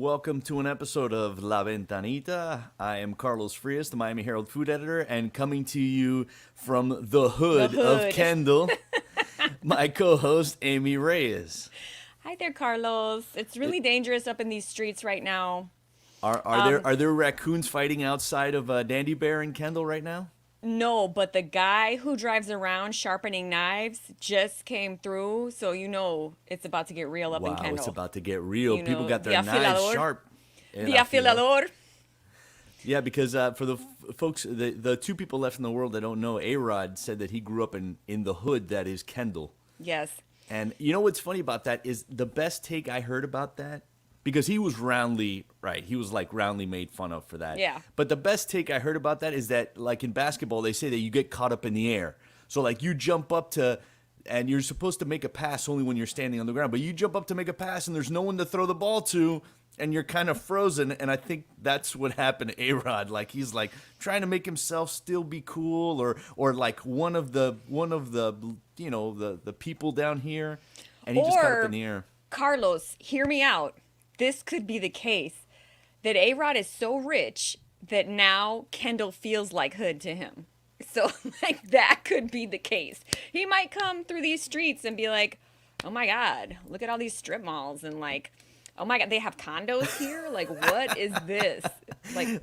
welcome to an episode of La Ventanita. I am Carlos Frias, the Miami Herald food editor, and coming to you from the hood of Kendall, my co-host Amy Reyes. Hi there, Carlos. It's really dangerous up in these streets right now. Are there raccoons fighting outside of Dandy Bear in Kendall right now? No, but the guy who drives around sharpening knives just came through, so you know it's about to get real up in Kendall. Wow, it's about to get real. You People know, got their knives sharp. The afilador. Yeah, because for the folks, the two people left in the world that don't know, A-Rod said that he grew up in the hood that is Kendall. Yes. And you know what's funny about that is the best take I heard about that, because he was roundly made fun of for that. Yeah. But the best take I heard about that is that, like in basketball, they say that you get caught up in the air. So like you jump up to, and you're supposed to make a pass only when you're standing on the ground, but you jump up to make a pass and there's no one to throw the ball to, and you're kind of frozen. And I think that's what happened to A-Rod. Like he's like trying to make himself still be cool, or like one of the you know the people down here, and he just caught up in the air. Carlos, hear me out. This could be the case that A-Rod is so rich that now Kendall feels like hood to him. So, like, that could be the case. He might come through these streets and be like, oh, my God, look at all these strip malls. And, like, oh, my God, they have condos here? Like, what is this?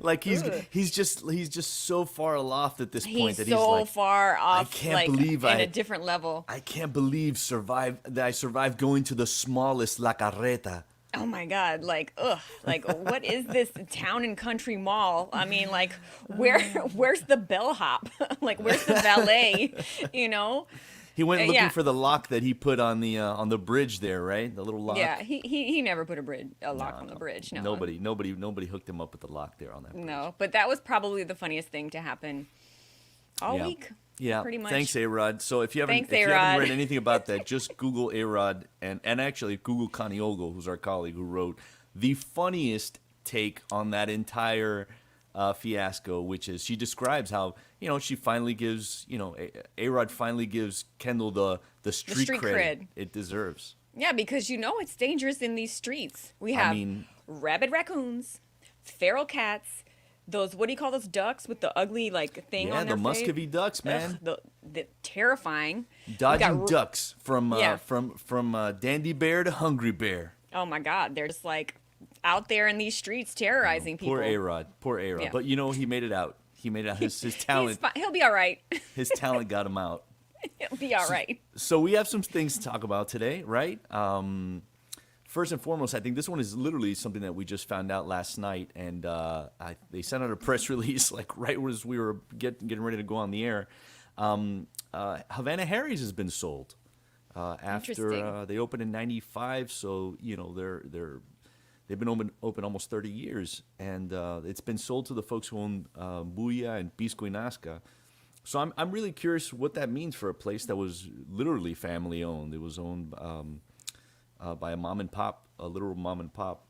Like he's just so far aloft at this point that he's so like, far off. I can't believe in a different level. I can't believe that I survived going to the smallest La Carreta. Oh my God, like, ugh, like, what is this town and country mall? I mean, like, where's the bellhop? Like, where's the valet, you know? He went looking for the lock that he put on the bridge there, right? The little lock. Yeah, he never put a lock on the bridge, no. Nobody hooked him up with the lock there on that bridge. No, but that was probably the funniest thing to happen all week. Yeah, pretty much. Thanks, A-Rod. So if you haven't read anything about that, just Google A-Rod and actually Google Caniogo, who's our colleague who wrote the funniest take on that entire fiasco, which is she describes how, you know, she finally gives, you know, A-Rod finally gives Kendall the street cred it deserves. Yeah, because you know it's dangerous in these streets. We have rabid raccoons, feral cats, those, what do you call those ducks with the ugly like thing on their face? Yeah, the Muscovy ducks, man. Ugh, the terrifying. Dodging ducks from Dandy Bear to Hungry Bear. Oh my God, they're just like out there in these streets terrorizing people. Poor A-Rod. Yeah. But you know, he made it out. He made it out. His talent. He'll be all right. His talent got him out. He'll be all right. So we have some things to talk about today, right? First and foremost, I think this one is literally something that we just found out last night, and they sent out a press release like right as we were getting ready to go on the air. Havana Harry's has been sold after they opened in '95, so you know they've been open almost 30 years, and it's been sold to the folks who own Buya and Pisco y Nazca. So I'm really curious what that means for a place that was literally family owned. It was owned by a mom and pop, a literal mom and pop,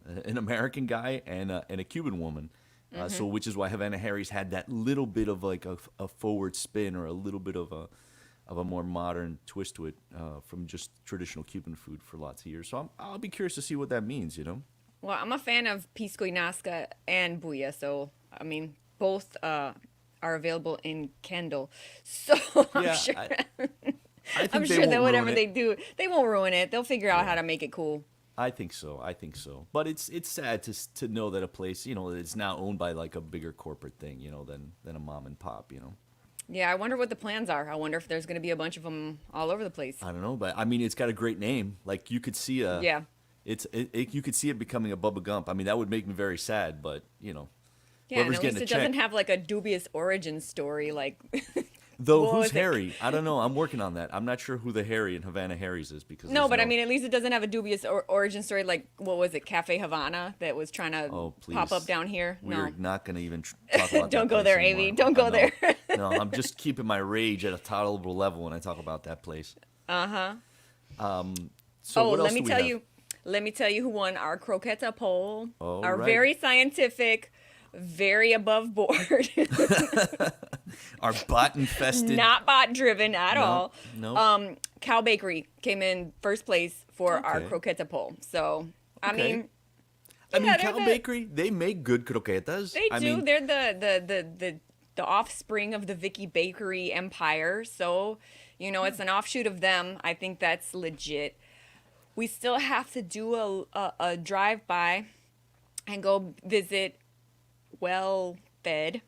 an American guy and a Cuban woman. So which is why Havana Harry's had that little bit of like a forward spin or a little bit of a more modern twist to it from just traditional Cuban food for lots of years. So I'll be curious to see what that means, you know? Well, I'm a fan of Pisco y Nazca and Buya, so I mean both are available in Kendall. So I'm sure. I'm sure that whatever they do, they won't ruin it. They'll figure out how to make it cool. I think so. But it's sad to know that a place, you know, it's now owned by like a bigger corporate thing, you know, than a mom and pop, you know. Yeah, I wonder what the plans are. I wonder if there's going to be a bunch of them all over the place. I don't know, but I mean, it's got a great name. Like you could see you could see it becoming a Bubba Gump. I mean, that would make me very sad, but you know. Yeah, and at least it doesn't have like a dubious origin story, like. Though who's Harry? I don't know. I'm working on that. I'm not sure who the Harry in Havana Harry's is because I mean, at least it doesn't have a dubious origin story like what was it, Cafe Havana that was trying to pop up down here. We're not going to even talk about. Don't go there, Amy. Don't go there. No, I'm just keeping my rage at a tolerable level when I talk about that place. So what else let me tell you who won our croqueta poll. Our very scientific, very above board. Our bot infested. Not bot driven at all. No. Cow Bakery came in first place for our croqueta poll. So, I mean, I mean, Yeah, Cal Bakery, they make good croquetas. they I do. mean, They're the offspring of the Vicky Bakery empire. So, it's an offshoot of them. I think that's legit. We still have to do a drive by and go visit well fed,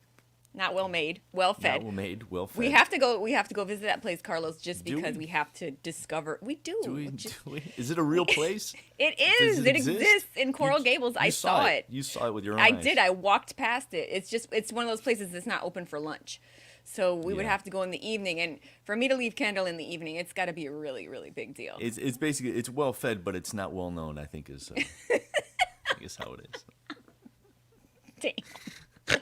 not well made, well not fed. well made, well We fed. have to go. We have to go visit that place, Carlos, just Do because we? we have to discover. We do. Do we? Just- Is it a real place? it Does is. it It exist? exists in Coral Gables. I saw it. You saw it with your I eyes. did. I walked past it. It's one of those places that's not open for lunch. So we would Yeah. have to go in the evening, and for me to leave Kendall in the evening, it's got to be a really, really big deal. It's basically it's well fed, but it's not well known. I think is I guess how it is. Damn.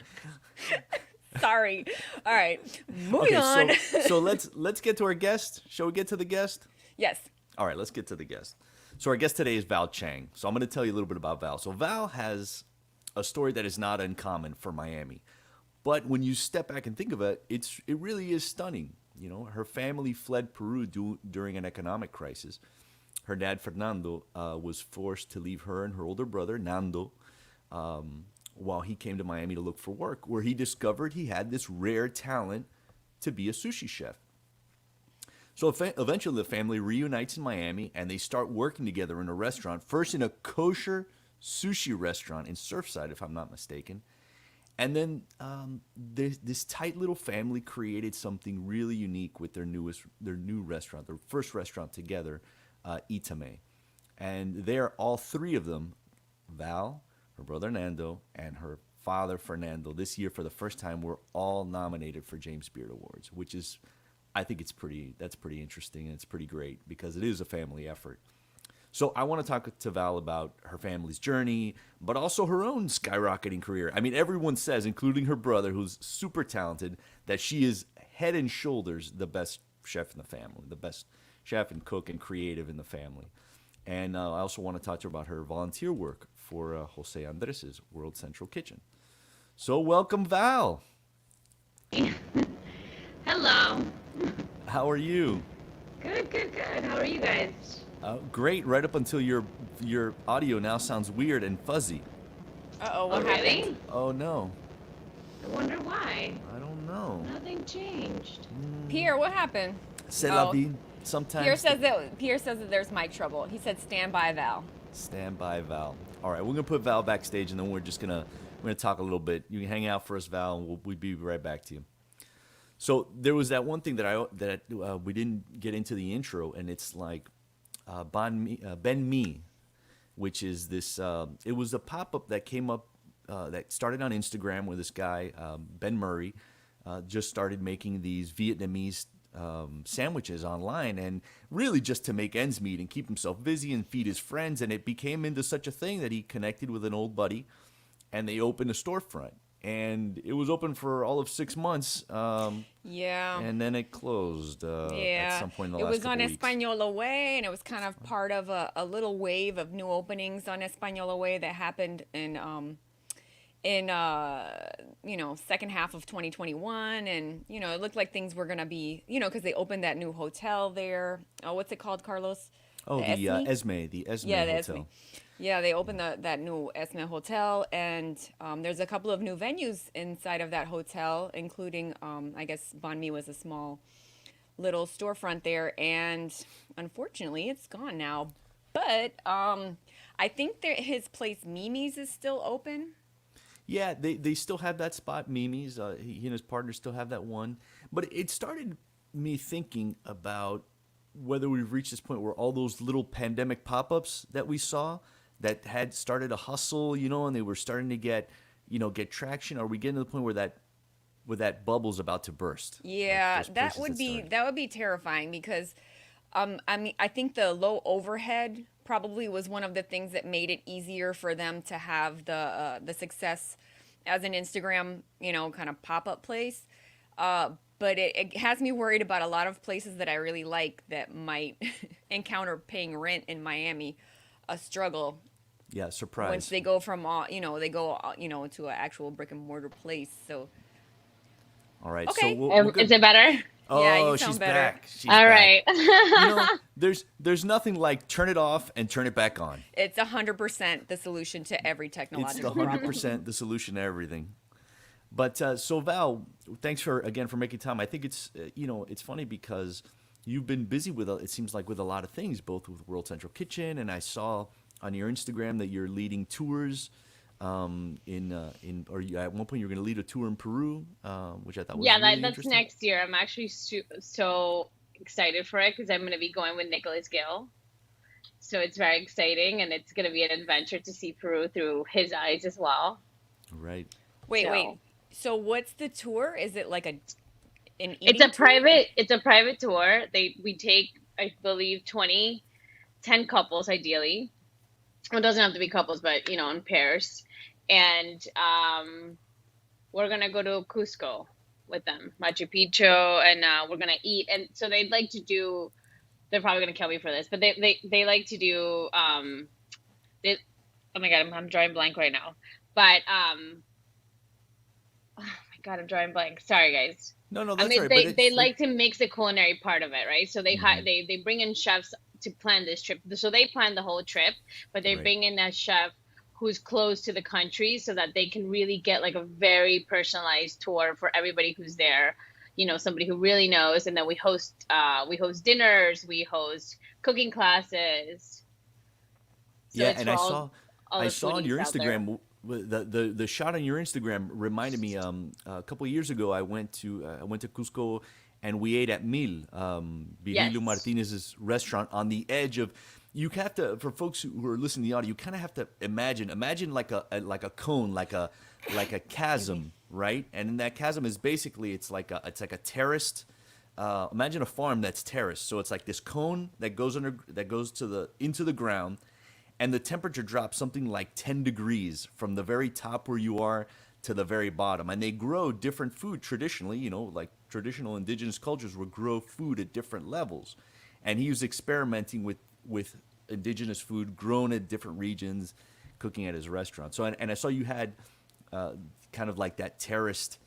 Sorry. All right. Moving on. So let's get to our guest. Shall we get to the guest? Yes. All right, let's get to the guest. So our guest today is Val Chang. So I'm going to tell you a little bit about Val. So Val has a story that is not uncommon for Miami. But when you step back and think of it, it really is stunning. Her family fled Peru during an economic crisis. Her dad, Fernando, was forced to leave her and her older brother, Nando, while he came to Miami to look for work, where he discovered he had this rare talent to be a sushi chef. So eventually the family reunites in Miami, and they start working together in a restaurant, first in a kosher sushi restaurant in Surfside, if I'm not mistaken. And then this tight little family created something really unique with their new restaurant, their first restaurant together, Itamae. And there, all three of them, Val, her brother Nando, and her father Fernando, this year for the first time were all nominated for James Beard Awards, which is, I think that's pretty interesting, and it's pretty great because it is a family effort. So I want to talk to Val about her family's journey, but also her own skyrocketing career. I mean, everyone says, including her brother, who's super talented, that she is head and shoulders the best chef in the family, the best chef and cook and creative in the family. And I also want to talk to her about her volunteer work for José Andrés' World Central Kitchen. So welcome, Val. Hello. How are you? Good, good, good. How are you guys? Great, right up until your audio now sounds weird and fuzzy. Uh-oh, Oh, what happened? really? Oh, no. I wonder why. I don't know. Nothing changed. Pierre, what happened? C'est la Oh. vie. Sometimes. Pierre says that there's mic trouble. He said stand by, Val. Stand by, Val. All right, we're gonna put Val backstage, and then we're gonna talk a little bit. You can hang out for us, Val, and we'll be right back to you. So there was that one thing that we didn't get into the intro, and it's like Ben Mi, which is this. It was a pop-up that came up that started on Instagram, where this guy Ben Murray just started making these Vietnamese sandwiches online, and really just to make ends meet and keep himself busy and feed his friends. And it became into such a thing that he connected with an old buddy, and they opened a storefront. And it was open for all of 6 months, Yeah. and then it closed at some point in the It last was couple on weeks. Española Way, and it was kind of part of a little wave of new openings on Española Way that happened in second half of 2021, and it looked like things were gonna be, because they opened that new hotel there. Oh, what's it called, Carlos? Oh, the Esme? Esme Yeah, the Hotel. Esme. Yeah, they opened that new Esme Hotel, and there's a couple of new venues inside of that hotel, including, I guess, Banh Mi was a small little storefront there, and unfortunately, it's gone now. But I think his place, Mimi's, is still open. Yeah, they still have that spot, Mimi's. He and his partner still have that one. But it started me thinking about whether we've reached this point where all those little pandemic pop-ups that we saw that had started a hustle, and they were starting to get traction. Are we getting to the point where that bubble's about to burst? Yeah, Like those that places would be started. terrifying because, I think the low overhead probably was one of the things that made it easier for them to have the success as an Instagram, kind of pop up place. But it has me worried about a lot of places that I really like that might encounter paying rent in Miami a struggle Yeah, surprise. once they go from to an actual brick and mortar place. So All right, Okay. so we'll Is it better? Yeah, you Oh, sound she's better. back. She's All back. right. You know, there's nothing like turn it off and turn it back on. It's 100% the solution to every It's the technological hundred problem. percent the solution to everything. But so Val, thanks for again for making time. I think it's it's funny because you've been busy with it seems like with a lot of things, both with World Central Kitchen, and I saw on your Instagram that you're leading tours. At one point you were going to lead a tour in Peru, which I thought was Yeah, really that's interesting. next year. I'm actually so excited for it because I'm going to be going with Nicholas Gill. So it's very exciting, and it's going to be an adventure to see Peru through his eyes as well. Right. Wait. So So what's the tour? Is it like an it's eating tour? it's a private tour. We take, I believe, 10 couples ideally. Well, it doesn't have to be couples, but in pairs. And we're gonna go to Cusco with them, Machu Picchu, and we're gonna eat. And so they'd like to do. They're probably gonna kill me for this, but they like to do. They, oh my God, I'm drawing blank right now. But oh my God, I'm drawing blank. Sorry, guys. No, I that's mean, right. But they it's like to mix the culinary part of it, right? So Mhm. they bring in chefs to plan this trip. So they plan the whole trip, but they Right. bring in a chef who's close to the country so that they can really get like a very personalized tour for everybody who's there. Somebody who really knows, and then we host dinners, we host cooking classes. So Yeah, it's and for all I the saw on foodies your out there. Instagram the shot on your Instagram reminded me a couple of years ago I went to Cusco and we ate at Mil, Virgilio Yes. Martinez's restaurant on the edge of. You have to, for folks who are listening to the audio, you kind of have to imagine like a cone, like a chasm, right? And in that chasm is basically it's like a terraced. Imagine a farm that's terraced, so it's like this cone that goes into the ground, and the temperature drops something like 10 degrees from the very top where you are to the very bottom. And they grow different food traditionally, like traditional indigenous cultures would grow food at different levels. And he was experimenting with indigenous food grown at different regions, cooking at his restaurant. So, and I saw you had kind of like that terraced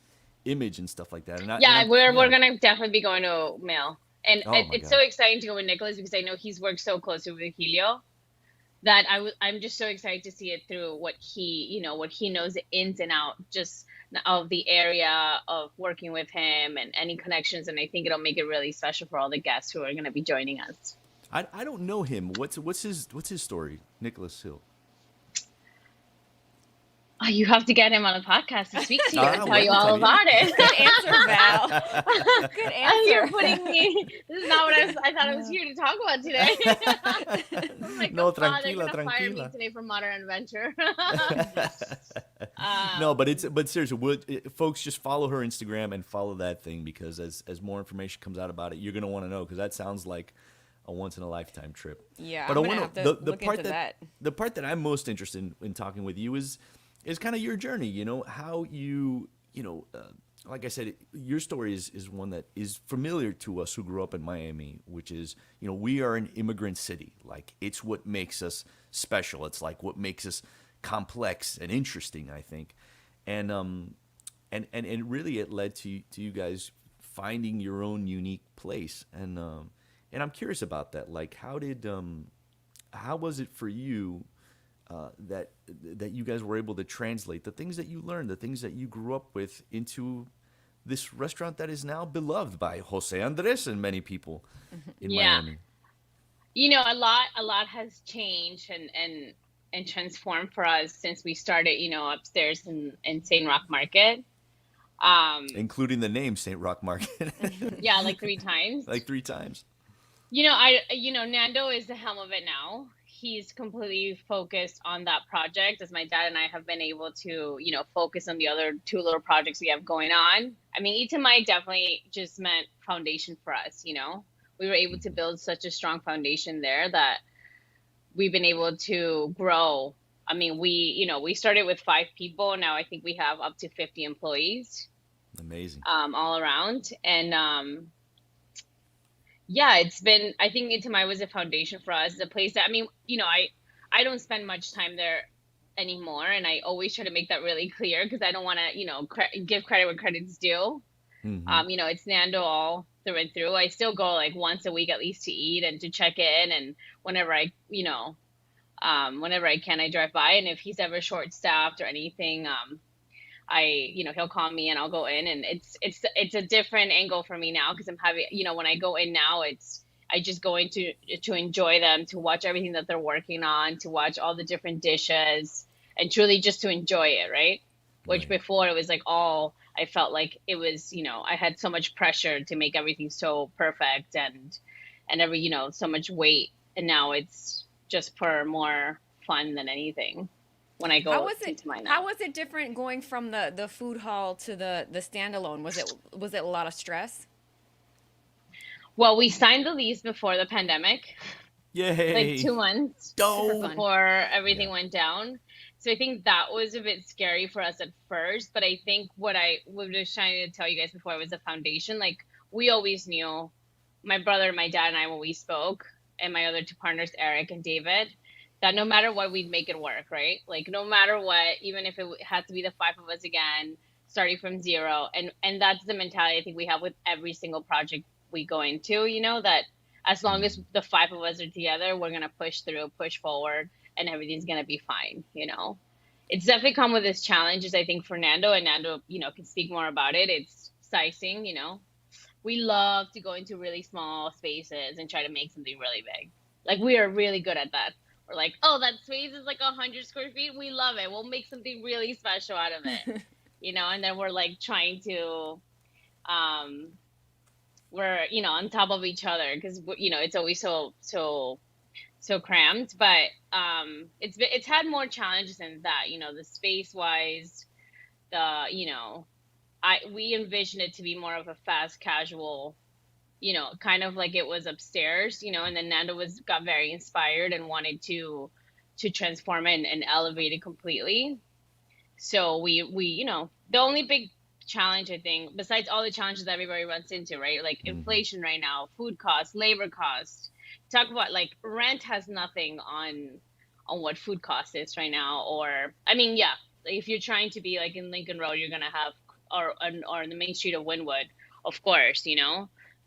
image and stuff like that. Yeah, I'm we're yeah. gonna definitely be going to Mill, and Oh my it's so God. exciting to go with Nicholas because I know he's worked so closely with Helio that I'm just so excited to see it through what he knows the ins and out just of the area of working with him and any connections, and I think it'll make it really special for all the guests who are gonna be joining us. I don't know him. What's his story? Nicholas Hill. Oh, you have to get him on the podcast to speak to you and Ah, tell you bueno, está all bien. about it. Good answer, Val. Good And you're answer. putting me. This is not what I thought I was here to talk about today. I'm like, No, oh God, they're tranquila, gonna fire me tranquila. today for Modern Adventure. No, um, but seriously, folks just follow her Instagram and follow that thing because as more information comes out about it, you're gonna want to know because that sounds like a once in a lifetime trip. Yeah, But I'm I gonna want have to to the look part into that that. the part that I'm most interested in talking with you is kind of your journey. How like I said, your story is one that is familiar to us who grew up in Miami, which is, we are an immigrant city. Like, it's what makes us special. It's like what makes us complex and interesting, I think. And and really it led to you guys finding your own unique place. And I'm curious about that. Like, how was it for you that you guys were able to translate the things that you learned, the things that you grew up with, into this restaurant that is now beloved by Jose Andres and many people in yeah, Miami. a lot has changed and transformed for us since we started, upstairs in St. Rock Market. Including the name St. Rock Market, Yeah, like 3 times. like 3 times. Nando is the helm of it now. He's completely focused on that project, as my dad and I have been able to, focus on the other two little projects we have going on. I mean, Itamae definitely just meant foundation for us. We were able to build such a strong foundation there that we've been able to grow. I mean, we started with 5 people. Now I think we have up to 50 employees, Amazing. all around. And, yeah, I think Itamae was a foundation for us. The place that, I mean, I don't spend much time there anymore. And I always try to make that really clear because I don't want to, give credit where credit's due. Mm-hmm. It's Nando all through and through. I still go like once a week at least to eat and to check in, and whenever whenever I can, I drive by, and if he's ever short staffed or anything, he'll call me and I'll go in, and it's a different angle for me now because I'm having, when I go in now, I just go in to enjoy them, to watch everything that they're working on, to watch all the different dishes, and truly just to enjoy it, right? Which Right. before it was like I felt like it was, I had so much pressure to make everything so perfect and every, so much weight, and now it's just for more fun than anything when I How go was it? into mine How now. was it different going from the food hall to the standalone? Was it a lot of stress? Well, we signed the lease before the pandemic, like Yay. 2 months Super Go. fun. before Yeah. everything went down. So I think that was a bit scary for us at first, but I think what I was just trying to tell you guys before was the foundation. Like we always knew, my brother, my dad, and I, when we spoke, and my other two partners, Eric and David, that no matter what, we'd make it work, right? Like no matter what, even if it had to be the five of us again, starting from zero, and that's the mentality I think we have with every single project we go into. That as long as Mm. the five of us are together, we're gonna push through, push forward, and everything's gonna be fine. It's definitely come with its challenges, I think, for Nando, and Nando, can speak more about it. It's sizing. We love to go into really small spaces and try to make something really big. Like we are really good at that. We're like, oh, that space is like 100 square feet. We love it. We'll make something really special out of it. And then we're like trying to, um, we're on top of each other because it's always so cramped. But it's had more challenges than that. The space wise, the we envision it to be more of a fast casual, kind of like it was upstairs, and then Nando got very inspired and wanted to transform it and elevate it completely. So we the only big challenge, I think, besides all the challenges that everybody runs into, right? Like Mm-hmm. inflation right now, food costs, labor costs. Talk about like rent has nothing on what food cost is right now. Or I mean, yeah, if you're trying to be like in Lincoln Road, you're gonna have or in the main street of Wynwood, of course.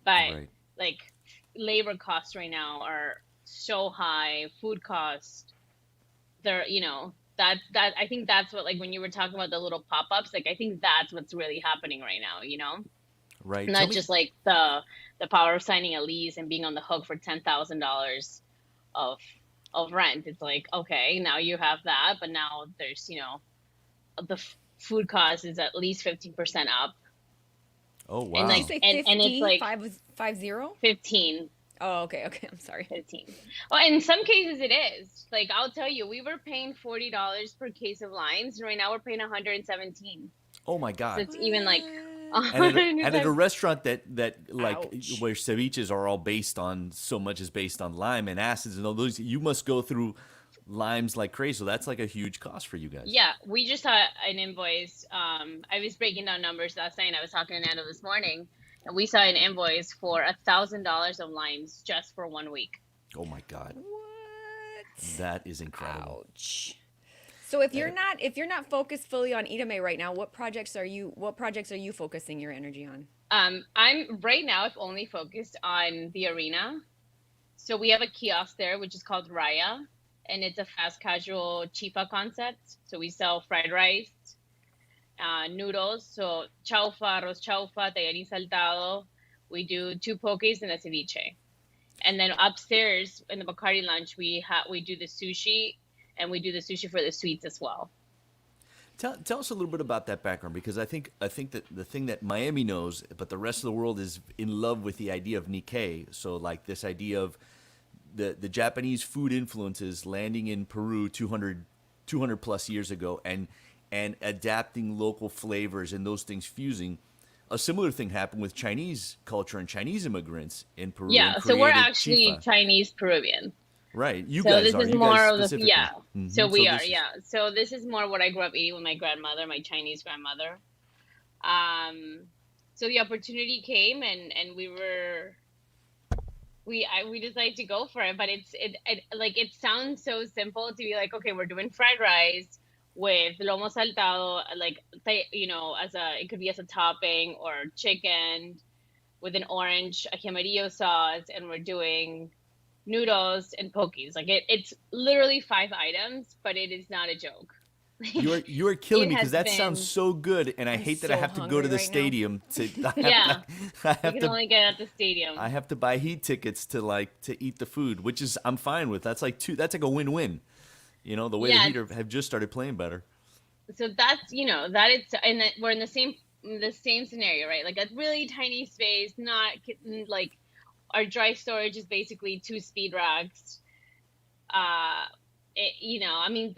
But Right. like labor costs right now are so high, food costs, they're that I think that's what, like when you were talking about the little pop-ups, like I think that's what's really happening right now. Right. Tell Not me. just like the power of signing a lease and being on the hook for $10,000 of rent. It's like, okay, now you have that, but now there's the food cost is at least 15% up, Oh, and Did you like wow. say and it's 50? like 50? 15. Oh, okay, okay. I'm sorry. 15. Well, in some cases it is. Like I'll tell you, we were paying $40 per case of limes, and right now we're paying 117. Oh my So God. it's even like And at a 100. restaurant that like Ouch. where ceviches are all based on so much is based on lime and acids and all those, you must go through limes like crazy. So that's like a huge cost for you guys. Yeah, we just saw an invoice. I was breaking down numbers last night. I was talking to Nando this morning, and we saw an invoice for $1,000 of limes just for 1 week. Oh my God. What? That is incredible. Ouch. So if Eh, you're not focused fully on Itamae right now, what projects are you focusing your energy on? I'm right now, I've only focused on the arena. So we have a kiosk there, which is called Raya, and it's a fast casual chifa concept. So we sell fried rice, noodles, so chaufa, arroz chaufa, tallarín saltado. We do two pokés and a ceviche. And then upstairs in the Bacardi Lounge, we do the sushi, and we do the sushi for the sweets as well. tell us a little bit about that background because I think that the thing that Miami knows, but the rest of the world is in love with the idea of Nikkei. So like this idea of the Japanese food influences landing in Peru 200 plus years ago and adapting local flavors and those things fusing. A similar thing happened with Chinese culture and Chinese immigrants in Peru and Yeah, so we're created actually chifa. Chinese Peruvian. Right, you So guys this are. is You guys more of the, specifically. yeah. So So we are, this is yeah. So this is more what I grew up eating with my grandmother, my Chinese grandmother. Um, so the opportunity came, and we decided to go for it. But it sounds so simple to be like, okay, we're doing fried rice, with lomo saltado, like as it could be as a topping, or chicken with an orange ají amarillo sauce, and we're doing noodles and pokies. Like it's literally 5 items, but it is not a joke. You are killing It me has because that sounds been, so good, and I I'm hate that I so have to go to hungry the right now. stadium to. yeah, I you have can to. only get at the stadium. I have to buy heat tickets to eat the food, which is I'm fine with. That's like two. That's like a win-win. You know, the way the Yeah, Heat have just started playing better. so that's that it's, and that we're in the same scenario, right? Like a really tiny space, not like our dry storage is basically 2 speed racks. uh I mean,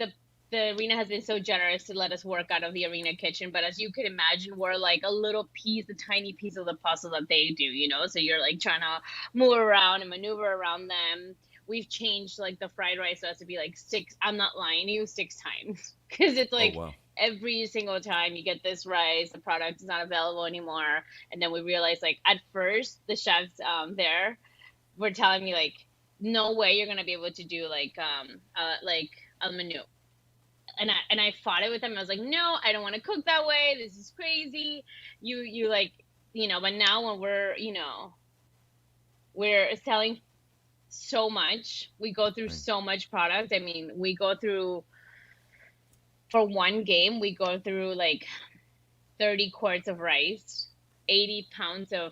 the arena has been so generous to let us work out of the arena kitchen, but as you could imagine, we're like a little piece, a tiny piece of the puzzle that they do, so you're like trying to move around and maneuver around them. We've changed like the fried rice so it has to be like six, I'm not lying to you, 6 times, because it's Oh like wow! every single time you get this rice, the product is not available anymore. And then we realized, like, at first the chefs there were telling me, like, no way you're gonna be able to do like a menu. And I fought it with them. I was like, no, I don't want to cook that way. This is crazy. You like, but now when we're selling so much, we go through Right. so much product. I mean, we go through, for one game, we go through like 30 quarts of rice, 80 pounds of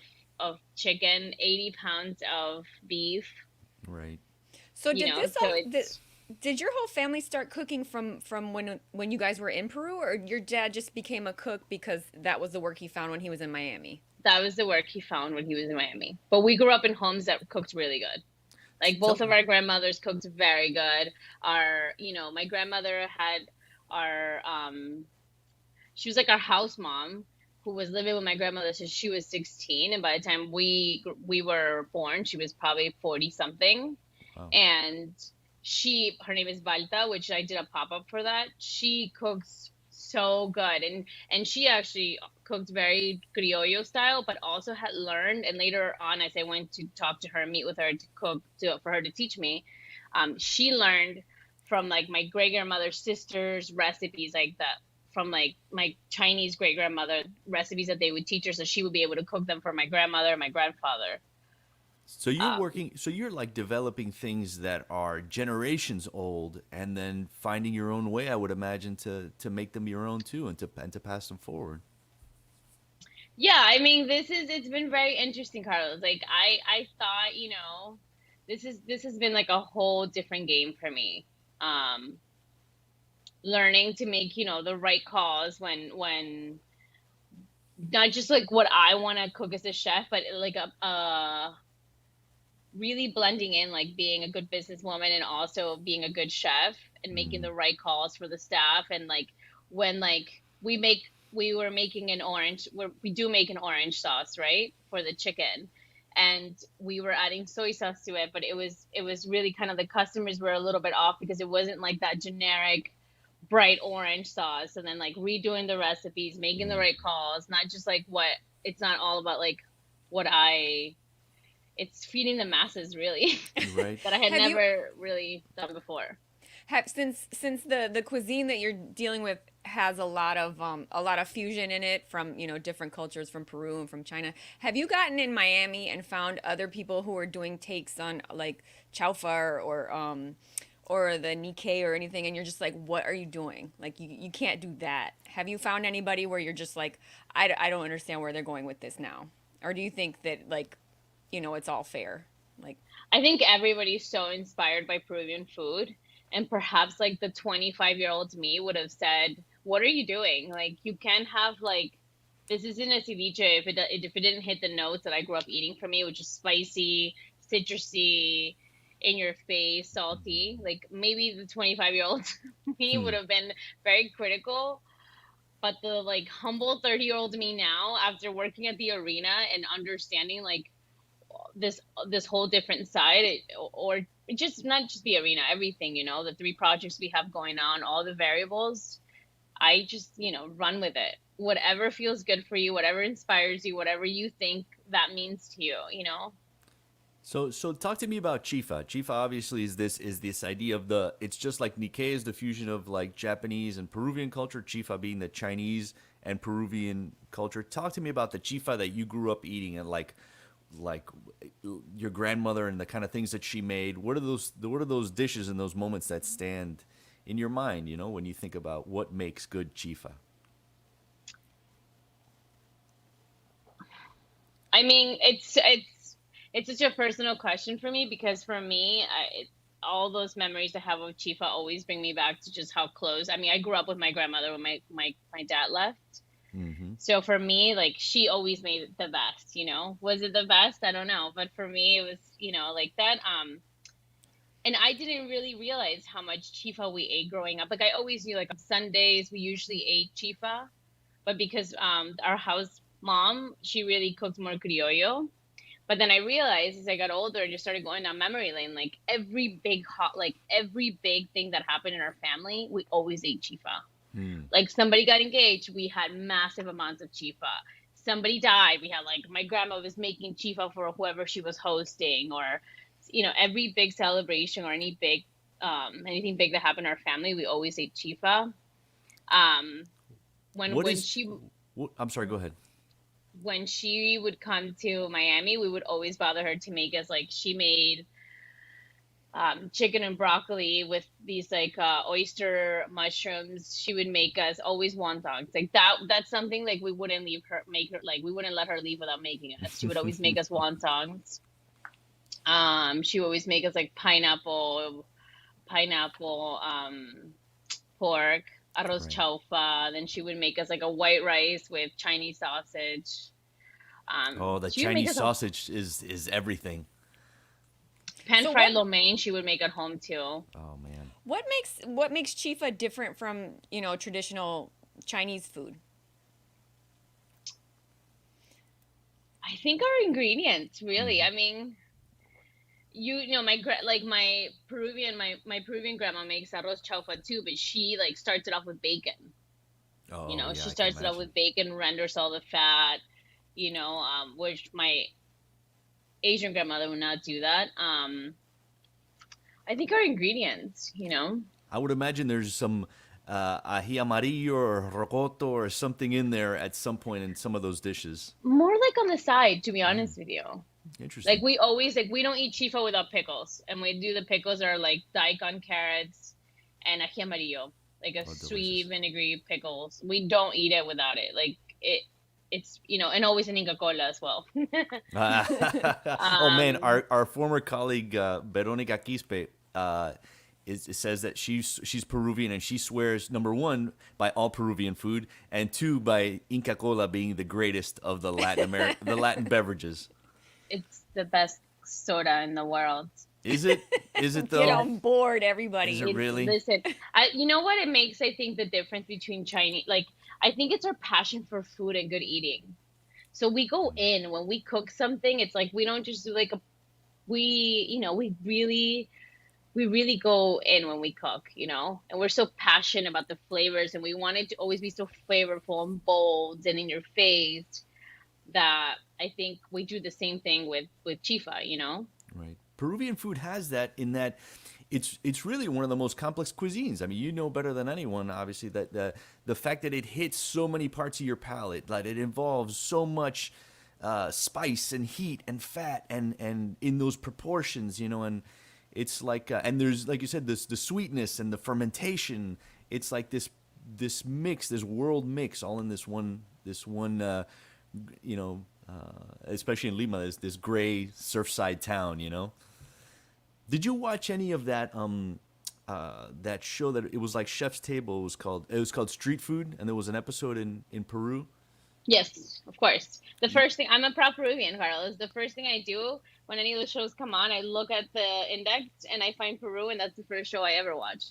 chicken, 80 pounds of beef, Right. So did this so all it's, did your whole family start cooking from when you guys were in Peru, or your dad just became a cook because that was the work he found when he was in Miami? that was the work he found when he was in Miami. But we grew up in homes that cooked really good. Like, Tell both of our grandmothers cooked very good. My grandmother had our she was like our house mom, who was living with my grandmother since she was 16, and by the time we were born, she was probably 40 something. Wow. And her name is Balta, which I did a pop-up for that. She cooks so good, and she actually cooked very criollo style, but also had learned. And later on, as I went to talk to her, meet with her to cook, for her to teach me, she learned from like my great grandmother's sister's recipes, like that, from like my Chinese great grandmother recipes that they would teach her, so she would be able to cook them for my grandmother, my grandfather. So you're Um, working. So you're like developing things that are generations old, and then finding your own way. I would imagine to make them your own too, and to pass them forward. Yeah, I mean, it's been very interesting, Carlos. Like, I thought, this has been like a whole different game for me. Um, Learning to make, the right calls when not just like what I want to cook as a chef, but like really blending in, like, being a good businesswoman and also being a good chef, and making Mm. the right calls for the staff. And like, when like we were making we do make an orange sauce, right, for the chicken, and we were adding soy sauce to it, but it was really kind of, the customers were a little bit off because it wasn't like that generic bright orange sauce. And then, like, redoing the recipes, making the Mm. right calls, not just like what it's not all about, like, what I it's feeding the masses, really, Right. that I had Have you never really done before. have since the cuisine that you're dealing with has a lot of fusion in it from different cultures from Peru and from China. Have you gotten in Miami and found other people who are doing takes on like chaufa or the Nikkei or anything, and you're just like, what are you doing? Like, you can't do that. Have you found anybody where you're just like, I don't understand where they're going with this now? Or do you think that, like, it's all fair? Like, I think everybody's so inspired by Peruvian food, and perhaps like the 25-year-old me would have said, "What are you doing? Like, you can't have, like, this isn't a ceviche if it didn't hit the notes that I grew up eating for me, which is spicy, citrusy, in your face, salty." Like, maybe the 25-year-old me Hmm. would have been very critical. But the, like, humble 30-year-old me now, after working at the arena and understanding, like, this this whole different side, or just not just the arena, everything, the 3 projects we have going on, all the variables, I just, run with it. Whatever feels good for you, whatever inspires you, whatever you think that means to you. So talk to me about chifa. Chifa obviously is this idea of it's just like Nikkei is the fusion of like Japanese and Peruvian culture, chifa being the Chinese and Peruvian culture. Talk to me about the chifa that you grew up eating and like your grandmother and the kind of things that she made. What are those dishes and those moments that stand in your mind, when you think about what makes good chifa? I mean, it's such a personal question for me because for me, all those memories I have of Chifa always bring me back to just how close. I mean, I grew up with my grandmother when my dad left. Hmm. So for me, like she always made it the best, you know. Was it the best? I don't know, but for me, it was, like that. And I didn't really realize how much chifa we ate growing up. Like I always knew, like on Sundays we usually ate chifa, but because our house mom, she really cooked more criollo. But then I realized as I got older and just started going down memory lane, like every big thing that happened in our family, we always ate chifa. Mm. Like somebody got engaged, we had massive amounts of chifa. Somebody died, we had like my grandma was making chifa for whoever she was hosting, or every big celebration or anything big that happened in our family, we always ate chifa. Um, when What when is? she I'm sorry. Go ahead. when she would come to Miami, we would always bother her to make us like she made chicken and broccoli with these like oyster mushrooms. She would make us always wontons. Like that's something like we wouldn't we wouldn't let her leave without making us. She would always make us wontons. She would always make us like pineapple pork, arroz Right. chaufa. Then she would make us like a white rice with Chinese sausage. Oh, the She would make Chinese us a sausage is everything. pan So fried lo mein. She would make at home too. Oh man. what makes chifa different from, traditional Chinese food? I think our ingredients really. Hmm. I mean, my Peruvian grandma makes arroz chaufa too, but she like starts it off with bacon. Oh yeah, She I can starts it off imagine. with bacon, renders all the fat. Which my Asian grandmother would not do that. I think our ingredients. I would imagine there's some ají amarillo or rocoto or something in there at some point in some of those dishes. More like on the side, to be Mm, honest with you. Like interesting. we always like we don't eat chifa without pickles, and we do the pickles are like daikon carrots and ají amarillo, like a Oh, sweet delicious. vinegary pickles. We don't eat it without it. Like it's and always an Inca Cola as well. Oh man, um, our former colleague Veronica Quispe it says that she's Peruvian and she swears number one by all Peruvian food and two by Inca Cola being the greatest of the Latin beverages. it's the best soda in the world. Is it? Is it Get though? on board, Is it everybody. It's really? listen, you know what it makes I think the difference between Chinese, like I think it's our passion for food and good eating. So we go in when we cook something, it's like we don't just do like a we you know we really go in when we cook, and we're so passionate about the flavors and we want it to always be so flavorful and bold and in your face that I think we do the same thing with chifa. Right. Peruvian food has that in that it's really one of the most complex cuisines. I mean, you know better than anyone, obviously, that the fact that it hits so many parts of your palate, that it involves so much spice and heat and fat and in those proportions, and it's like and there's like you said this the sweetness and the fermentation. It's like this mix, this world mix, all in this one especially in Lima, this gray surfside town. Did you watch any of that show that it was like Chef's Table? It was called Street Food, and there was an episode in Peru. Yes, of course. The first thing, I'm a proud Peruvian, Carlos. The first thing I do when any of the shows come on, I look at the index and I find Peru, and that's the first show I ever watch.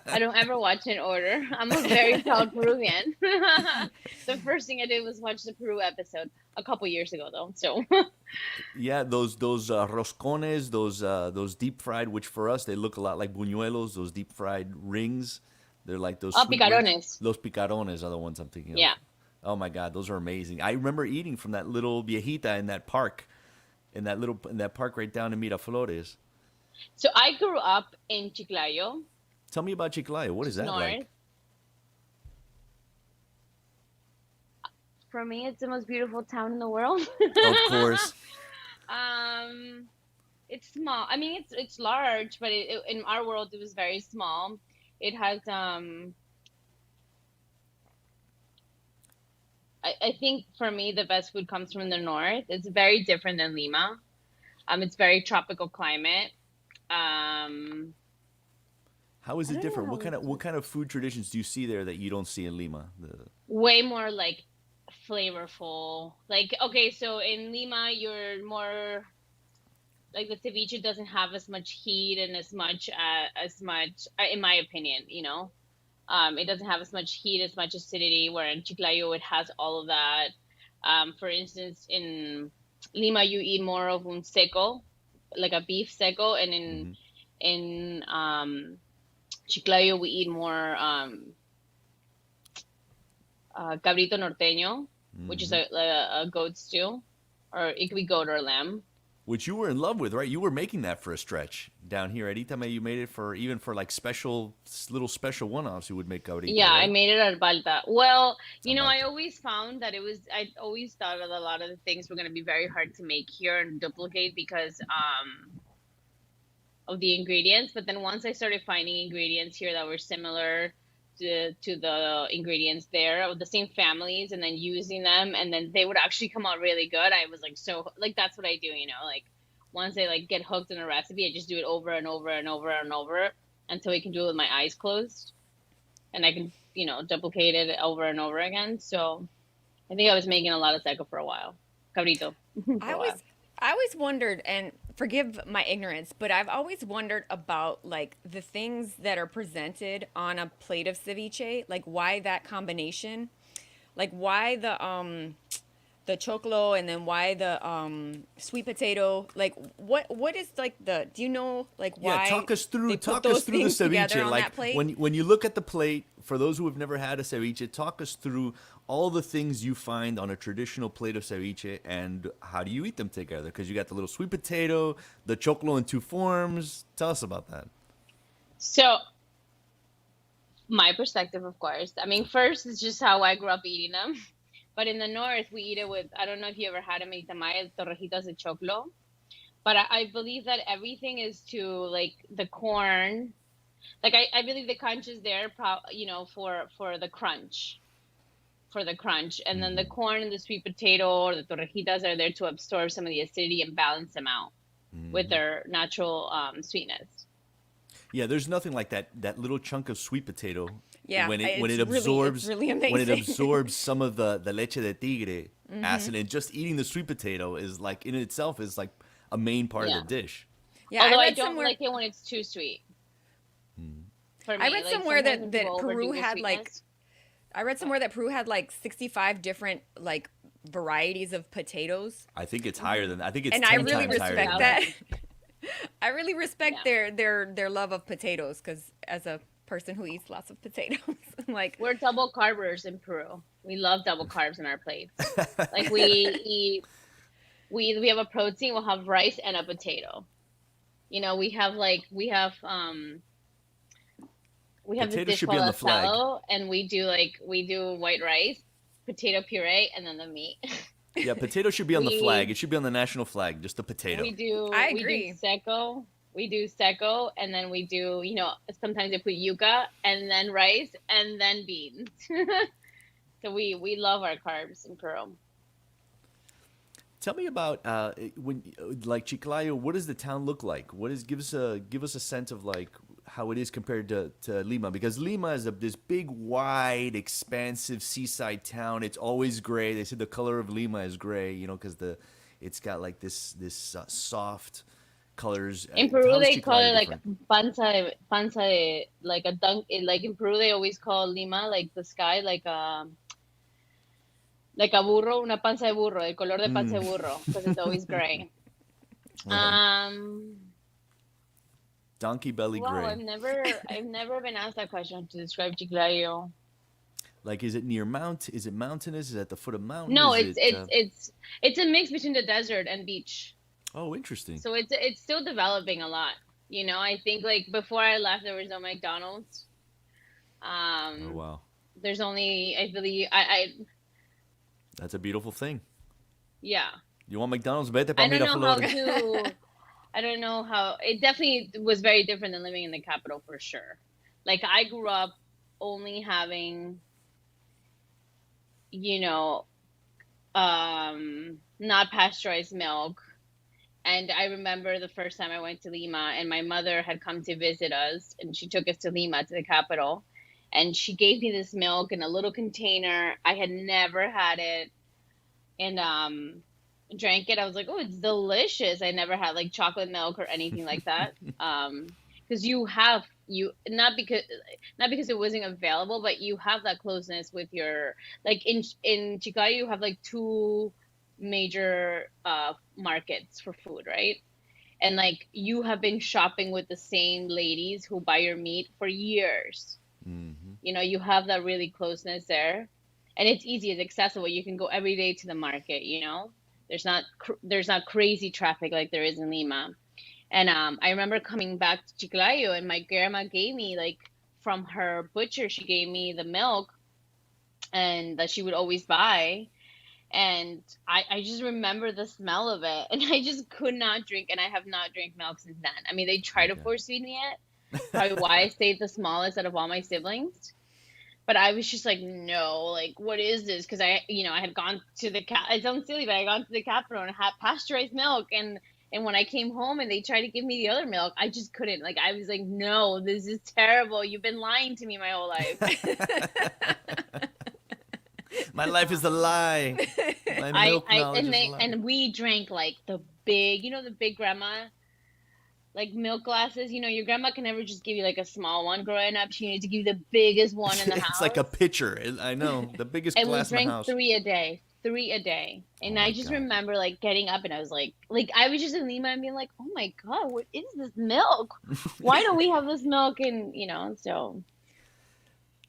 I don't ever watch in order. I'm a very proud Peruvian. The first thing I did was watch the Peru episode a couple years ago, though. So, Yeah, those roscones, those deep fried, which for us they look a lot like buñuelos. Those deep fried rings, they're like those oh, sweet rings. picarones. Los picarones are the ones I'm thinking of. Yeah. Oh my God, those are amazing. I remember eating from that little viejita in that park in that park right down in Miraflores. So I grew up in Chiclayo. Tell me about Chiclayo. What is that North. like? For me, it's the most beautiful town in the world. Of course. It's small. I mean, it's large, but in our world, it was very small. It has I think for me, the best food comes from the north. It's very different than Lima. It's very tropical climate. How is it different? What kind of food traditions do you see there that you don't see in Lima? Way more like flavorful. Like, okay, so in Lima, you're more like the ceviche doesn't have as much heat and as much, in my opinion, you know. It doesn't have as much heat, as much acidity, where in Chiclayo it has all of that. For instance, in Lima you eat more of un seco, like a beef seco, and in Chiclayo we eat more cabrito norteño, which is a goat stew, or it could be goat or lamb. Which you were in love with, right? You were making that for a stretch down here at Itamae. You made it for like little special one-offs. You would make cabrito. Yeah, right? I made it at Balta. Well, you know, I always found that I always thought that a lot of the things were going to be very hard to make here and duplicate because of the ingredients. But then once I started finding ingredients here that were similar to the ingredients there of the same families, and then using them, and then they would actually come out really good. I was like, so like, that's what I do, you know, like once I like get hooked in a recipe, I just do it over and over and over and over until I can do it with my eyes closed, and I can, you know, duplicate it over and over again. So I think I was making a lot of seco for a while. Cabrito. I always wondered, and forgive my ignorance, but I've always wondered about like the things that are presented on a plate of ceviche, like why that combination, like why the choclo and then why the sweet potato, like what is like the, do you know like why? Yeah, talk us through the ceviche. Like when you look at the plate, for those who have never had a ceviche, talk us through all the things you find on a traditional plate of ceviche and how do you eat them together? Because you got the little sweet potato, the choclo in two forms. Tell us about that. So, my perspective, of course. I mean, first, it's just how I grew up eating them. But in the north, we eat it with, I don't know if you ever had them in Itamae, torrejitas de choclo. But I believe that everything is to, like, the corn. Like, I believe the crunch is there, you know, for the crunch. And then the corn and the sweet potato or the torrejitas are there to absorb some of the acidity and balance them out with their natural sweetness. Yeah, there's nothing like that little chunk of sweet potato. Yeah, when it absorbs really amazing. when it absorbs some of the leche de tigre acid, and just eating the sweet potato is like in itself is like a main part of the dish. Yeah, although I don't like it when it's too sweet. For me, I read like, somewhere that people Peru overdo the had like sweetness. I read somewhere that Peru had like 65 different like varieties of potatoes. I think it's higher than that. I think it's and 10 I really times higher respect than that. I really respect their love of potatoes, because as a person who eats lots of potatoes, like we're double carbers in Peru. We love double carbs in our plates. Like we have a protein, we'll have rice and a potato. You know, we have this dish called asado, and we do white rice, potato puree, and then the meat. Yeah, potato should be on the flag. It should be on the national flag, just the potato. I agree. We do seco, and then we do, you know, sometimes they put yuca, and then rice, and then beans. So we love our carbs in Peru. Tell me about when, like Chiclayo. What does the town look like? Give us a sense of like how it is compared to Lima, because Lima is this big, wide, expansive seaside town. It's always gray. They say the color of Lima is gray, you know, because it's got like this soft colors. In Peru, they call it like panza like a dunk. Like in Peru, they always call Lima like the sky, like a burro, una panza de burro, el color de panza de burro, because it's always gray. Donkey belly gray. Wow, I've never been asked that question to describe Chiclayo. Like, is it is it mountainous? Is it at the foot of mountains? No, it's a mix between the desert and beach. Oh, interesting. So it's still developing a lot. I think like before I left, there was no McDonald's. Oh, Um, wow. there's only I believe I That's a beautiful thing. yeah. You want McDonald's? Vete pa I don't know how Miraflores. to. I don't know how. It definitely was very different than living in the capital for sure. Like I grew up only having, you know, not pasteurized milk. And I remember the first time I went to Lima, and my mother had come to visit us, and she took us to Lima, to the capital. And she gave me this milk in a little container. I had never had it, and drank it. I was like, oh, it's delicious. I never had like chocolate milk or anything like that. Because you not because it wasn't available, but you have that closeness with your, like in Chicago you have like two major markets for food, right? And like you have been shopping with the same ladies who buy your meat for years. Hmm. You have that really closeness there, and it's easy, it's accessible. You can go every day to the market. There's not crazy traffic like there is in Lima. And I remember coming back to Chiclayo, and my grandma gave me, like, from her butcher, she gave me the milk and that she would always buy. And I just remember the smell of it, and I just could not drink, and I have not drank milk since then. I mean, they tried to Okay. force feed me it, probably why I stayed the smallest out of all my siblings. But I was just like, no, like, what is this? Because I had gone to it sounds silly, but I had gone to the capital and had pasteurized milk. And when I came home and they tried to give me the other milk, I just couldn't. Like, I was like, no, this is terrible. You've been lying to me my whole life. My life is a lie. My I, milk I, knowledge and is a they, lie. and we drank like the big grandma, like milk glasses. Your grandma can never just give you like a small one growing up. She needed to give you the biggest one in the It's like a house. pitcher. I know. The biggest And we glass in the drank house. three a day. Oh And I my just God. remember like getting up, and I was like I was just in Lima and being like, oh my God, what is this milk? Why don't we have this milk? And so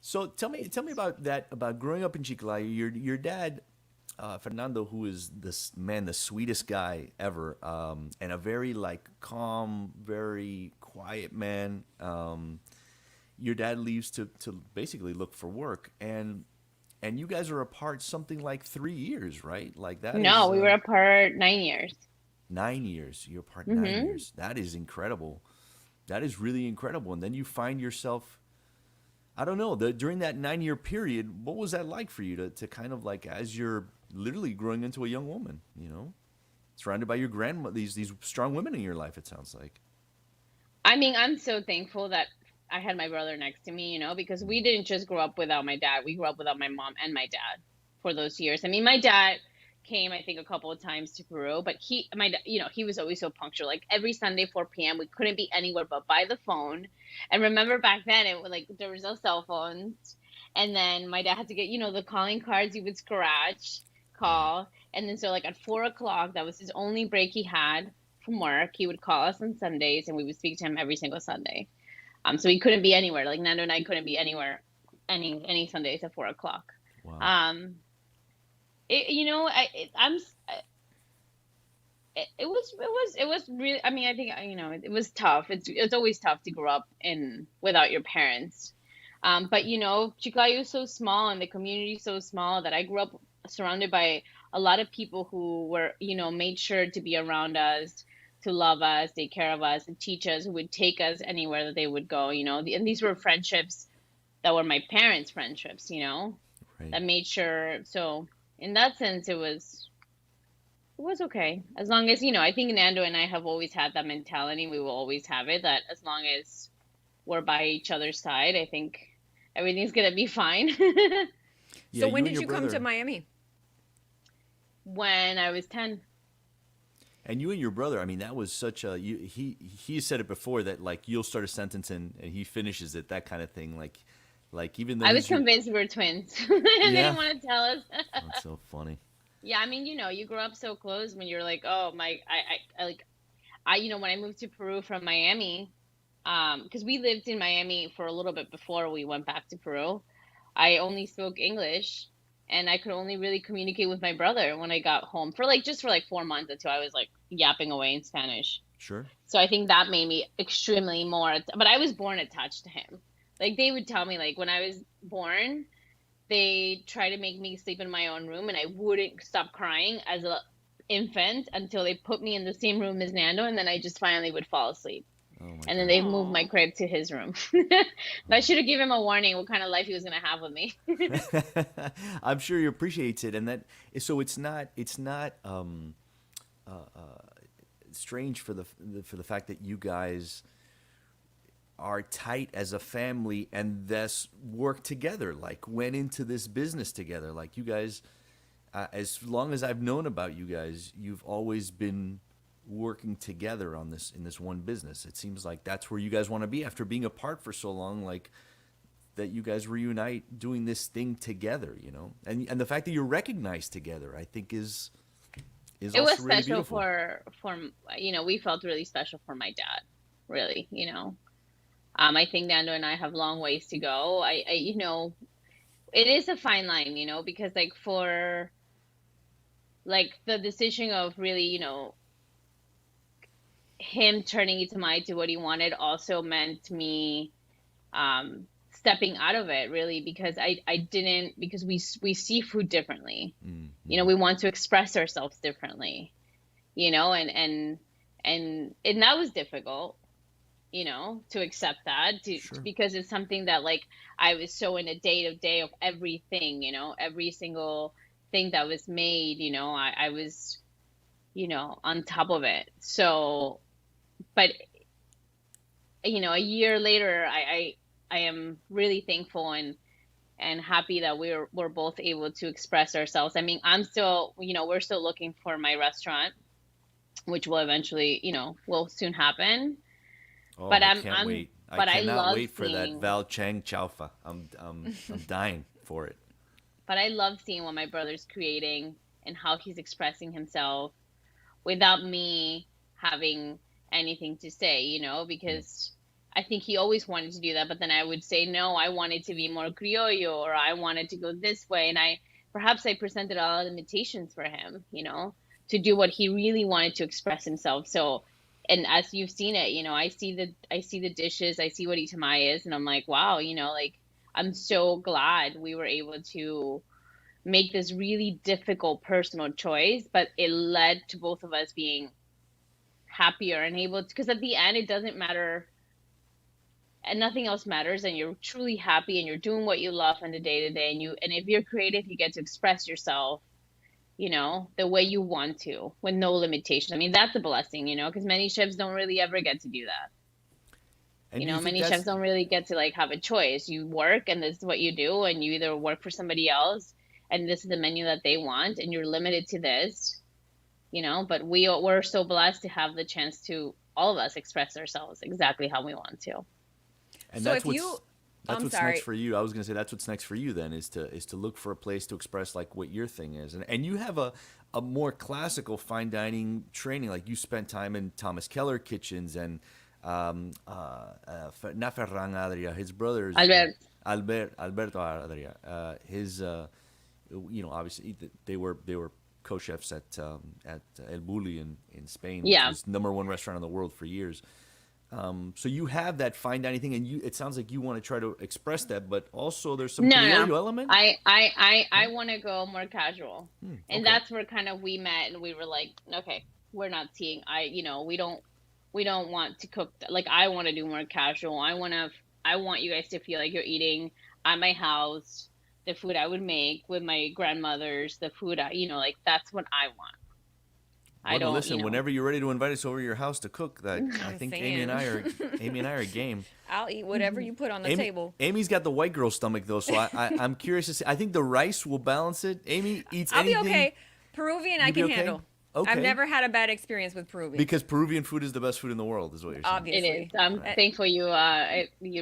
So tell me about that, about growing up in Chiclayo. Your dad, Fernando, who is this man, the sweetest guy ever, and a very like calm, very quiet man. Your dad leaves to basically look for work, and you guys are apart something like 3 years, right? Like that no, is we were apart 9 years. 9 years. You're apart nine Hmm. years. That is incredible. That is really incredible. And then you find yourself, I don't know, during that 9 year period, what was that like for you to kind of like, as you're literally growing into a young woman, surrounded by your grandma, these strong women in your life, it sounds like. I mean, I'm so thankful that I had my brother next to me, because we didn't just grow up without my dad. We grew up without my mom and my dad for those years. I mean, my dad came, I think, a couple of times to Peru, but he was always so punctual. Like every Sunday, 4 p.m., we couldn't be anywhere but by the phone. And remember back then, it was like there was no cell phones. And then my dad had to get, the calling cards he would scratch, Right. call. And then so like at 4 o'clock, that was his only break he had from work. He would call us on Sundays, and we would speak to him every single Sunday. So he couldn't be anywhere. Like Nando and I couldn't be anywhere any Sundays at 4 o'clock. Wow. Um, it, you know, I it, I'm s- it was really. I mean, I think it was tough. It's always tough to grow up in without your parents. But Chiclayo is so small, and the community is so small, that I grew up surrounded by a lot of people who were, made sure to be around us, to love us, take care of us, and teach us, who would take us anywhere that they would go. And these were friendships that were my parents' friendships. Right. That made sure. So in that sense, it was okay, as long as I think Nando and I have always had that mentality. We will always have it, that as long as we're by each other's side, I think everything's gonna be fine. Yeah, So when you and did your you come to brother, Miami? When I was 10. I mean, that was such a, he said it before that like you'll start a sentence and he finishes it, that kind of thing. Like even though I was he's your, convinced we were twins. They didn't yeah, want to tell us. that's so funny. Yeah, I mean, you grow up so close when you're like, oh my, when I moved to Peru from Miami, because we lived in Miami for a little bit before we went back to Peru. I only spoke English, and I could only really communicate with my brother when I got home for just for 4 months until I was like yapping away in Spanish. Sure. So I think that made me extremely more, but I was born attached to him. Like they would tell me, like when I was born, they tried to make me sleep in my own room, and I wouldn't stop crying as a infant until they put me in the same room as Nando, and then I just finally would fall asleep. Oh my And then they moved my crib to his room. I should have given him a warning what kind of life he was going to have with me. I'm sure he appreciates it, and that so it's not strange for the fact that you guys are tight as a family and thus work together, like went into this business together. Like you guys, as long as I've known about you guys, you've always been working together on this in this one business. It seems like that's where you guys want to be after being apart for so long, like that you guys reunite doing this thing together, you know? And the fact that you're recognized together, I think is It also was really special beautiful. for we felt really special for my dad, really, I think Nando and I have long ways to go. It is a fine line, because like for like the decision of really, him turning Itamae to what he wanted also meant me stepping out of it, really, because I didn't, because we see food differently. Mm-hmm. We want to express ourselves differently, and that was difficult, to accept that, Sure. because it's something that like I was so in a day-to-day of everything, every single thing that was made, I was, on top of it. So, but, a year later, I am really thankful and happy that we're both able to express ourselves. I mean, I'm still, we're still looking for my restaurant, which will eventually, will soon happen. Oh, But I I'm, can't I'm, wait. I but I cannot love wait for that seeing, Val Chang chaufa. I'm dying for it. but I love seeing what my brother's creating and how he's expressing himself without me having anything to say, because I think he always wanted to do that. But then I would say, no, I wanted to be more criollo, or I wanted to go this way. And perhaps I presented a lot of limitations for him, to do what he really wanted to express himself. So, and as you've seen it, I see the dishes, I see what Itamae is, and I'm like, wow, like I'm so glad we were able to make this really difficult personal choice, but it led to both of us being happier and able to, because at the end it doesn't matter and nothing else matters, and you're truly happy and you're doing what you love on the day to day, and if you're creative, you get to express yourself, the way you want to with no limitations. I mean, that's a blessing, because many chefs don't really ever get to do that. And do you think Many chefs don't really get to like have a choice. You work and this is what you do, and you either work for somebody else and this is the menu that they want and you're limited to this, but we're so blessed to have the chance to all of us express ourselves exactly how we want to. And So that's if you, that's I'm what's sorry. next for you. I was going to say that's what's next for you then is to look for a place to express like what your thing is. And you have a more classical fine dining training. Like you spent time in Thomas Keller kitchens and not Ferran Adria, his brothers Alberto Adria. Obviously they were co-chefs at El Bulli in Spain, which Yeah. was #1 restaurant in the world for years. So you have that fine dining thing, and it sounds like you want to try to express that, but also there's some No, criollo no. element. I want to go more casual. And Okay. that's where kind of we met and we were like, okay, we're not seeing, we don't want to cook. Like, I want to do more casual. I want you guys to feel like you're eating at my house, the food I would make with my grandmothers, the food, like that's what I want. I Well, don't, listen. Whenever you're ready to invite us over to your house to cook, that I think Amy and I are game. I'll eat whatever you put on the table. Amy's got the white girl stomach though, so I'm curious to see. I think the rice will balance it. Amy eats I'll anything. be okay. Peruvian, I You'll be can okay? handle. Okay. I've never had a bad experience with Peruvian. Because Peruvian food is the best food in the world, is what you're saying. Obviously. it is. I'm thankful you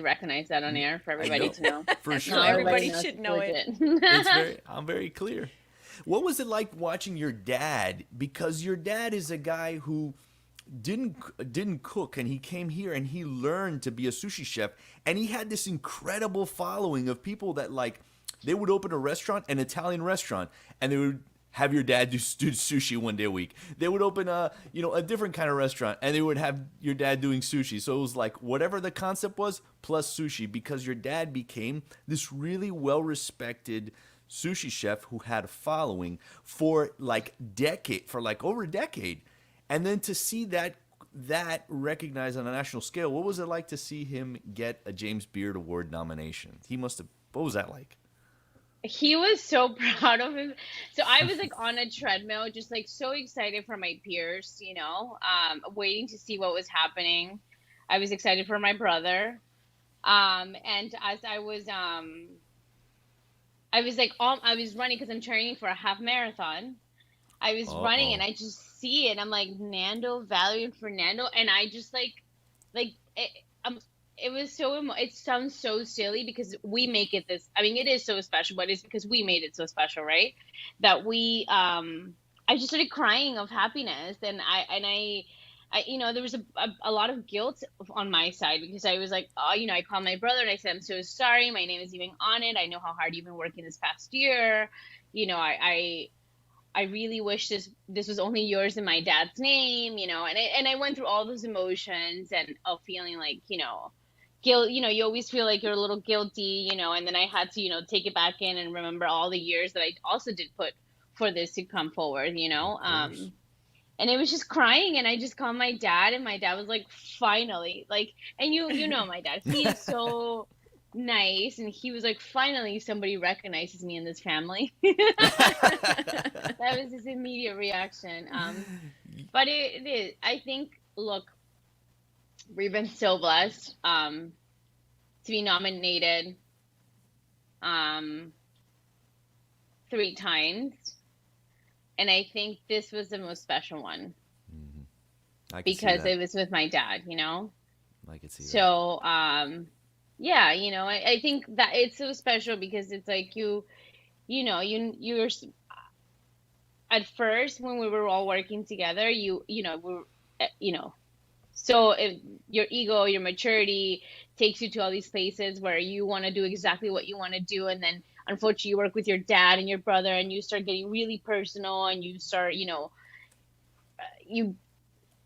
recognize that on air for everybody to know. For sure. No, everybody knows should know it. legit. I'm very clear. What was it like watching your dad? Because your dad is a guy who didn't cook, and he came here and he learned to be a sushi chef, and he had this incredible following of people that like They would open a restaurant, an Italian restaurant, and they would have your dad do sushi one day a week. They would open a different kind of restaurant, and they would have your dad doing sushi. So it was like whatever the concept was plus sushi, because your dad became this really well-respected sushi chef who had a following for over a decade. And then to see that recognized on a national scale, what was it like to see him get a James Beard Award nomination? What was that like? He was so proud of him. So I was like on a treadmill, just like so excited for my peers, waiting to see what was happening. I was excited for my brother. And as I was running because I'm training for a half marathon. I was running and I just see it. I'm like, Nando, Valerie, and Fernando. And I just it was it sounds so silly because we make it this, I mean, it is so special, but it's because we made it so special, right? That I just started crying of happiness. And I there was a lot of guilt on my side because I was like, I called my brother and I said, I'm so sorry. My name is even on it. I know how hard you've been working this past year. I really wish this was only yours and my dad's name, and I went through all those emotions and of feeling like, guilt, you always feel like you're a little guilty, and then I had to, take it back in and remember all the years that I also did put for this to come forward, and it was just crying, and I just called my dad, and my dad was like, finally, like, and you know my dad, he is so nice, and he was like, finally somebody recognizes me in this family. That was his immediate reaction. But it is, I think, look, we've been so blessed to be nominated 3 times, and I think this was the most special one because it was with my dad, I could see that. So yeah, I think that it's so special because it's like you're at first when we were all working together, so if your ego, your maturity takes you to all these places where you want to do exactly what you want to do, and then unfortunately you work with your dad and your brother, and you start getting really personal, and you start,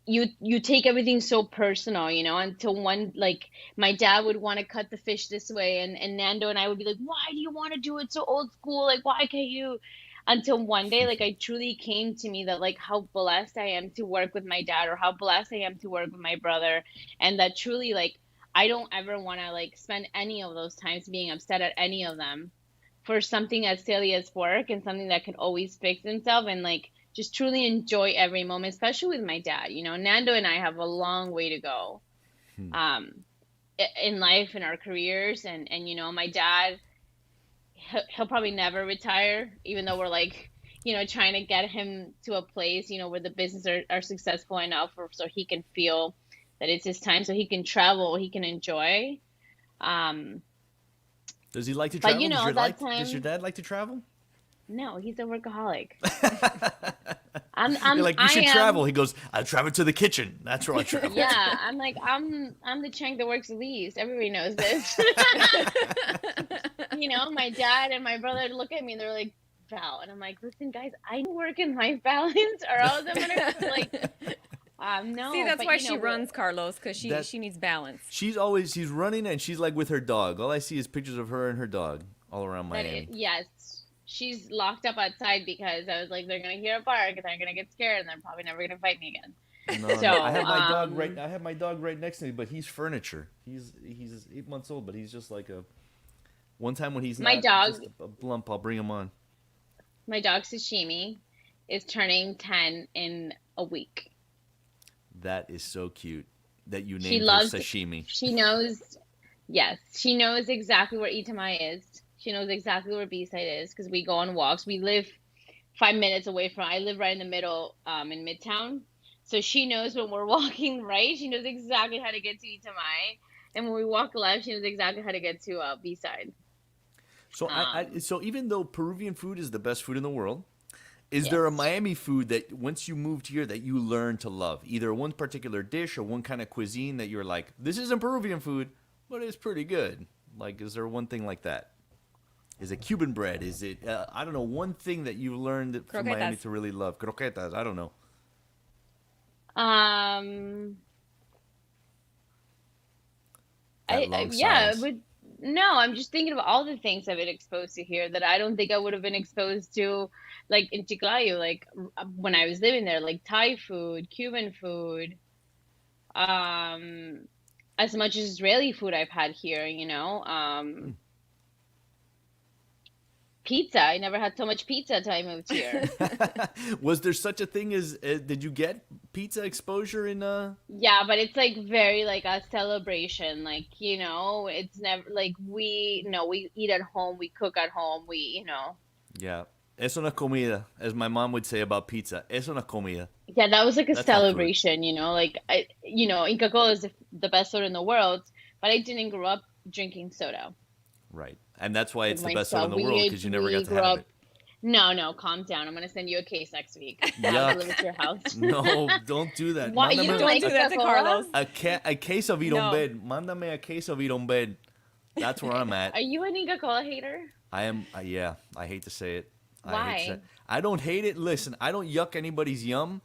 you take everything so personal, until one, like, my dad would want to cut the fish this way, and Nando and I would be like, why do you want to do it so old school? Like, why can't you? Until one day, like, I truly came to me that, like, how blessed I am to work with my dad, or how blessed I am to work with my brother. And that truly, like, I don't ever want to, like, spend any of those times being upset at any of them for something as silly as work and something that can always fix itself, and, like, just truly enjoy every moment, especially with my dad. Nando and I have a long way to go in life, in our careers. And my dad, he'll probably never retire, even though we're like, trying to get him to a place, where the business are successful enough so he can feel that it's his time, so he can travel, he can enjoy. Does he like to travel? But does your dad like to travel? No, he's a workaholic. You're like, you should travel. He goes, I travel to the kitchen. That's where I travel. Yeah, I'm like, I'm the Chang that works the least. Everybody knows this. My dad and my brother look at me and they're like, Val. And I'm like, listen, guys, I work in life balance, or else I'm going to, like, no. See, that's why she runs, Carlos, because she needs balance. She's running, and she's like with her dog. All I see is pictures of her and her dog all around Miami. Yes. She's locked up outside because I was like, they're gonna hear a bark and they're gonna get scared and they're probably never gonna fight me again. No, I have my dog right. I have my dog right next to me, but he's furniture. He's 8 months old, but he's just like a. One time when he's just a lump, I'll bring him on. My dog Sashimi is turning 10 in a week. That is so cute that you named her Sashimi. She knows. Yes, she knows exactly where Itamae is. She knows exactly where B-side is because we go on walks. We live 5 minutes away from. I live right in the middle, in Midtown. So she knows when we're walking right. She knows exactly how to get to Itamae, and when we walk left, she knows exactly how to get to B-side. So so even though Peruvian food is the best food in the world, is there a Miami food that once you moved here that you learned to love? Either one particular dish or one kind of cuisine that you're like, this isn't Peruvian food, but it's pretty good. Like, is there one thing like that? Is it Cuban bread? Is it I don't know, one thing that you learned from Miami Croquetas. to really love? Croquetas. I don't know. Um, That long yeah, silence. no, I'm just thinking of all the things I've been exposed to here that I don't think I would have been exposed to, like in Chiclayo, like when I was living there, like Thai food, Cuban food, um, as much as Israeli food I've had here, pizza. I never had so much pizza until I moved here. Was there such a thing as did you get pizza exposure in Yeah, but it's like very like a celebration. Like, it's never like no, we eat at home, we cook at home, Yeah. Es una comida, as my mom would say about pizza. Es una comida. Yeah, that was like a That's not food. celebration, like Inca Kola is the best soda in the world, but I didn't grow up drinking soda. Right. And that's why Like it's the best soda in myself, the world because you never got we to grew have up. it. No, no, calm down. I'm gonna send you a case next week. I'll Yuck. deliver to your house. No, don't do that. Why you Mándame don't Don't like do that to Coca-Cola? Carlos. a case of it on No. bed. Mándame a case of it on bed. That's where I'm at. Are you an Inca Kola hater? I am. Yeah. I hate to say it. I hate to say Why? it. I don't hate it. Listen, I don't yuck anybody's yum,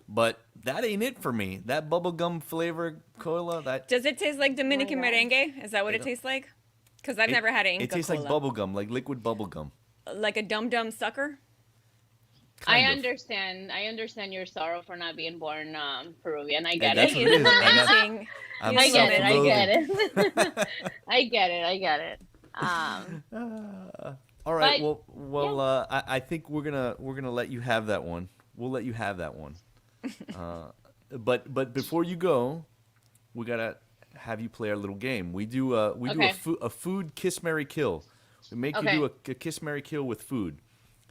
but that ain't it for me. That bubblegum flavor cola. Does it taste like Dominican God. merengue? Is that what It it tastes like? Because I've never had an It Inca tastes Kola. like bubblegum, like liquid bubblegum. Like a dum dum sucker. I Kind of. understand. I understand your sorrow for not being born Peruvian. I And get that's it. what it is. And that's- Venting. I'm I get it. I get self-loathing. it. I get it. I get it. All right. But, I think we're gonna let you have that one. We'll let you have that one. But before you go, we gotta have you play our little game. We do Okay. a food kiss marry kill. We make you do a kiss marry kill with food,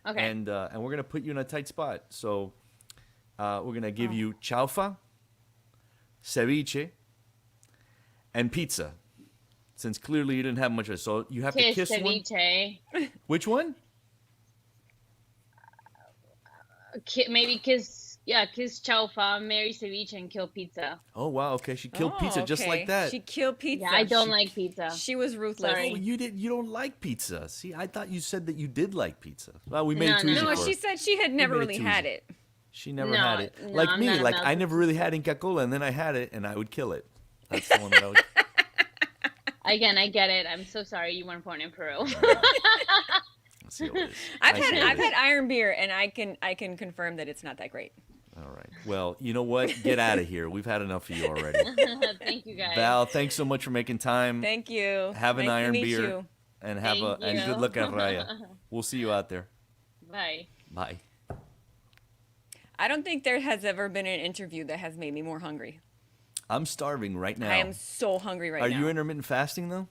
Okay. and we're gonna put you in a tight spot. So we're gonna give you chaufa, ceviche, and pizza. Since clearly you didn't have much of it, so you have to Kiss kiss one. ceviche. Which one? Maybe kiss. Yeah, kiss chaufa, marry ceviche, and kill pizza. Oh wow, okay, she killed pizza just okay. like that. She killed pizza. Yeah, I don't like pizza. She was ruthless. Sorry. Oh, you don't like pizza. See, I thought you said that you did like pizza. Well, we made it too No, easy No, for she her. said she had never made it really too had easy. it. She never No, had it. no, Like I'm me, not a like I mouse. never really had Inca Cola, and then I had it, and I would kill it. That's the one that I would. Again, I get it. I'm so sorry you weren't born in Peru. Let's see how it is. I've I see how it had is. iron beer, and I can confirm that it's not that great. All right. Well, you know what? Get out of here. We've had enough of you already. Thank you guys. Val, thanks so much for making time. Thank you. Have an Nice to iron meet beer you. and have Thank and good you. luck at Raya. We'll see you out there. Bye. Bye. I don't think there has ever been an interview that has made me more hungry. I'm starving right now. I am so hungry right Are now. you intermittent fasting though?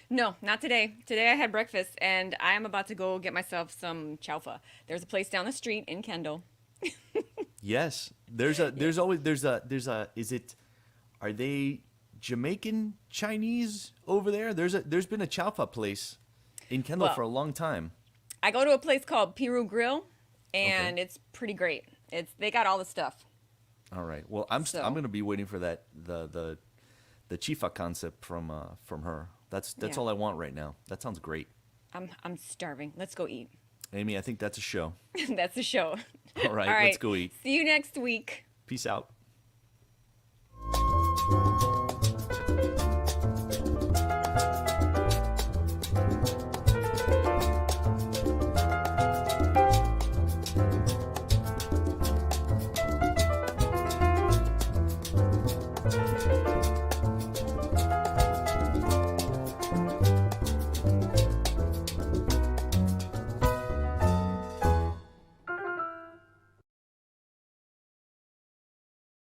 No, not today. Today I had breakfast, and I am about to go get myself some chaufa. There's a place down the street in Kendall. Yes. There's is it are they Jamaican Chinese over there? There's been a chaufa place in Kendall Well, for a long time. I go to a place called Peru Grill, and Okay. it's pretty great. They got all the stuff. All right. Well, I'm So- going to be waiting for that the chifa concept from her. That's Yeah. all I want right now. That sounds great. I'm starving. Let's go eat. Amy, I think that's a show. That's the show. All right, let's go eat. See you next week. Peace out.